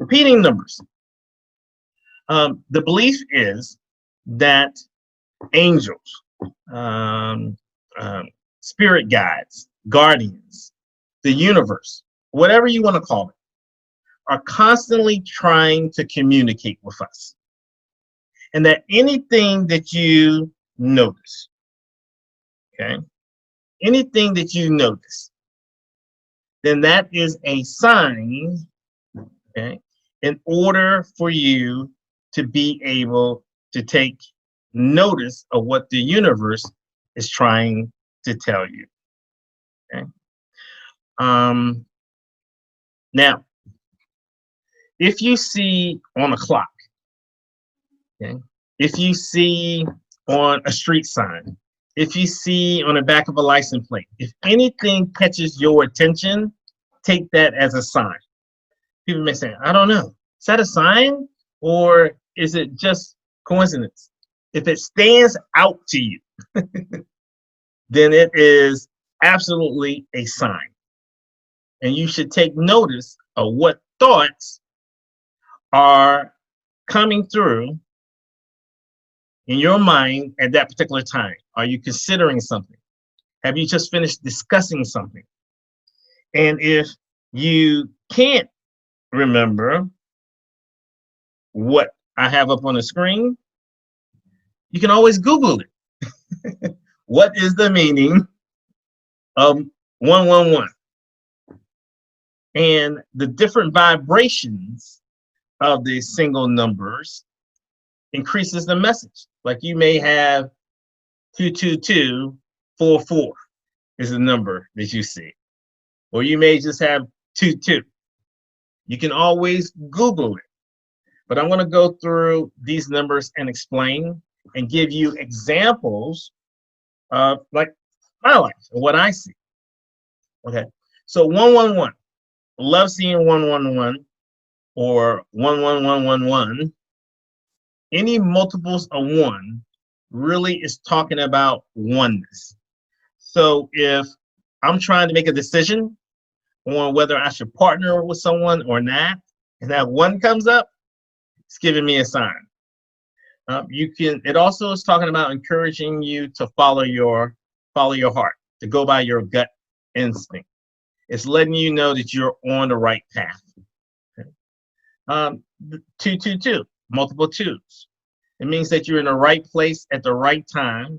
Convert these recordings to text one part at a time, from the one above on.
Repeating numbers. The belief is that angels, um, spirit guides, guardians, the universe, whatever you want to call it, are constantly trying to communicate with us. And that anything that you notice, okay, anything that you notice, then that is a sign, okay, in order for you to be able to take notice of what the universe is trying to tell you. Okay. Now, if you see on a clock, okay, if you see on a street sign, if you see on the back of a license plate, if anything catches your attention, take that as a sign. People may say, I don't know, is that a sign or is it just coincidence? If it stands out to you, then it is absolutely a sign. And you should take notice of what thoughts are coming through in your mind at that particular time. Are you considering something? Have you just finished discussing something? And if you can't remember what I have up on the screen, you can always Google it. What is the meaning of 111? And the different vibrations of the single numbers increases the message. Like you may have 22244 is the number that you see. Or you may just have 22. You can always Google it. But I'm going to go through these numbers and explain and give you examples of like my life and what I see. Okay. So 111. Love seeing 111 or 11111. Any multiples of 1 really is talking about oneness. So if I'm trying to make a decision on whether I should partner with someone or not, and that 1 comes up, it's giving me a sign. It also is talking about encouraging you to follow your heart, to go by your gut instinct. It's letting you know that you're on the right path. Okay. 222, multiple 2s. It means that you're in the right place at the right time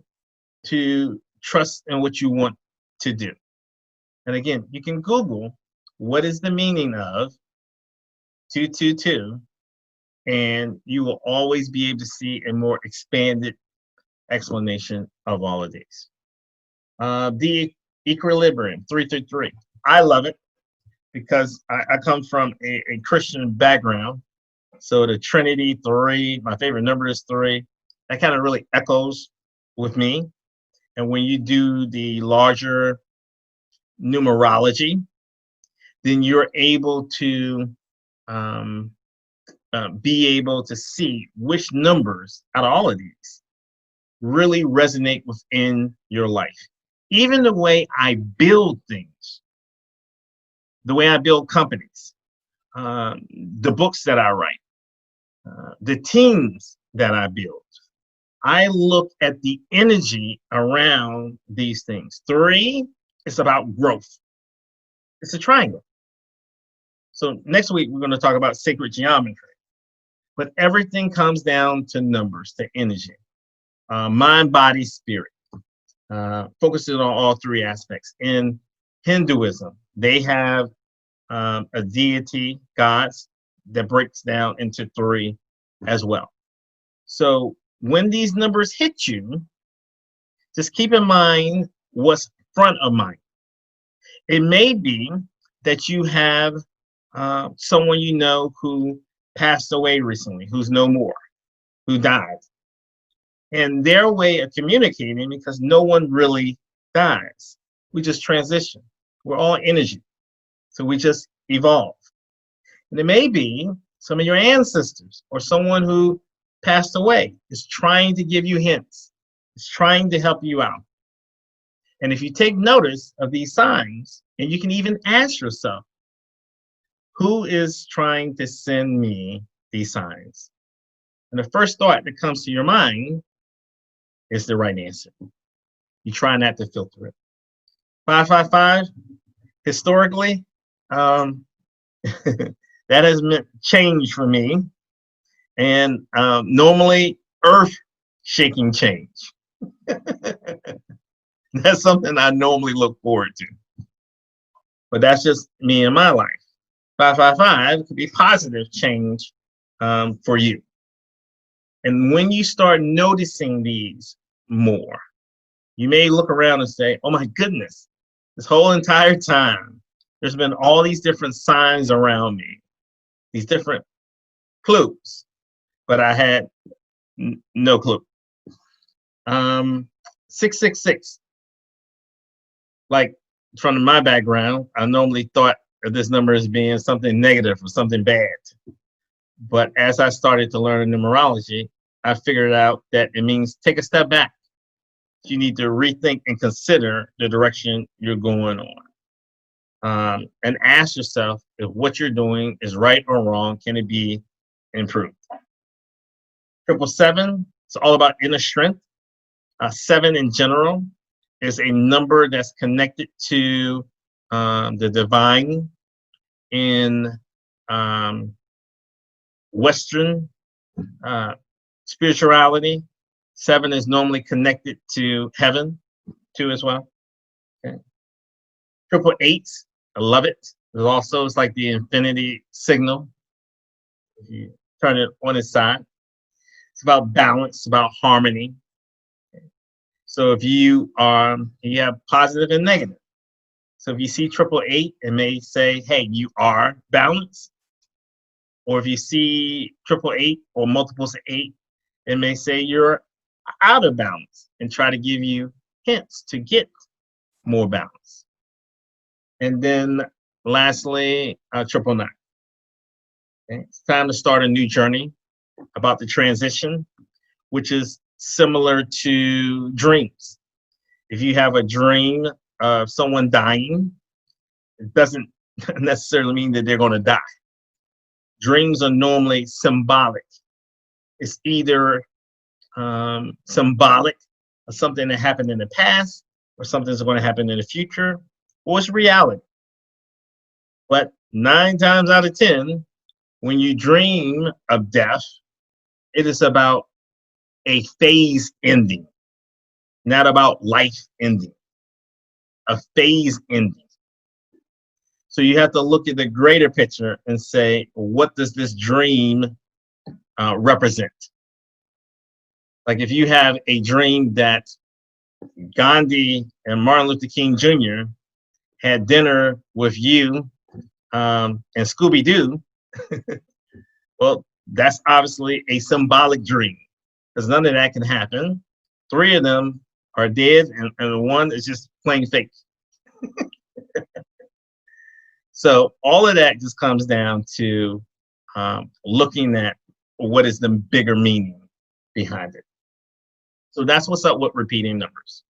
to trust in what you want to do. And again, you can Google what is the meaning of 222, and you will always be able to see a more expanded explanation of all of these. The equilibrium, 333. I love it because I come from a Christian background. So the Trinity, 3, my favorite number is 3. That kind of really echoes with me. And when you do the larger numerology, then you're able to be able to see which numbers out of all of these really resonate within your life. Even the way I build things, the way I build companies, the books that I write, the teams that I build. I look at the energy around these things. 3 is about growth. It's a triangle. So next week, we're going to talk about sacred geometry. But everything comes down to numbers, to energy, mind, body, spirit. Focusing on all 3 aspects. In Hinduism, they have a deity, gods, that breaks down into 3 as well. So when these numbers hit you, just keep in mind what's front of mind. It may be that you have someone you know who passed away recently, who's no more, who died. And their way of communicating, because no one really dies. We just transition. We're all energy. So we just evolve. And it may be some of your ancestors or someone who passed away is trying to give you hints. It's trying to help you out. And if you take notice of these signs, and you can even ask yourself, Who is trying to send me these signs? And the first thought that comes to your mind is the right answer. You try not to filter it. 555, historically, that has meant change for me. And normally, earth-shaking change. That's something I normally look forward to. But that's just me in my life. 555 could be positive change for you. And when you start noticing these more, you may look around and say, oh my goodness, this whole entire time, there's been all these different signs around me, these different clues, but I had no clue. 666, like from my background, I normally thought of this number as being something negative or something bad. But as I started to learn numerology, I figured out that it means take a step back. You need to rethink and consider the direction you're going on. And ask yourself if what you're doing is right or wrong. Can it be improved? 777, it's all about inner strength. 7 in general is a number that's connected to the divine in Western spirituality. 7 is normally connected to heaven too as well. Okay. 888, I love it. It's like the infinity signal. If you turn it on its side, it's about balance, about harmony. Okay. So if you have positive and negative. So if you see 888, it may say, hey, you are balanced. Or if you see 888 or multiples of 8, it may say you're out of balance and try to give you hints to get more balance. And then lastly, 999. Okay. It's time to start a new journey about the transition, which is similar to dreams. If you have a dream of someone dying, it doesn't necessarily mean that they're going to die. Dreams are normally symbolic. It's either symbolic of something that happened in the past or something that's going to happen in the future, or it's reality. But 9 times out of 10, when you dream of death, it is about a phase ending, not about life ending, a phase ending. So you have to look at the greater picture and say, what does this dream represent? Like if you have a dream that Gandhi and Martin Luther King Jr. had dinner with you and Scooby-Doo, well, that's obviously a symbolic dream because none of that can happen. 3 of them are dead and one is just plain fake. So all of that just comes down to looking at what is the bigger meaning behind it. So that's what's up with repeating numbers.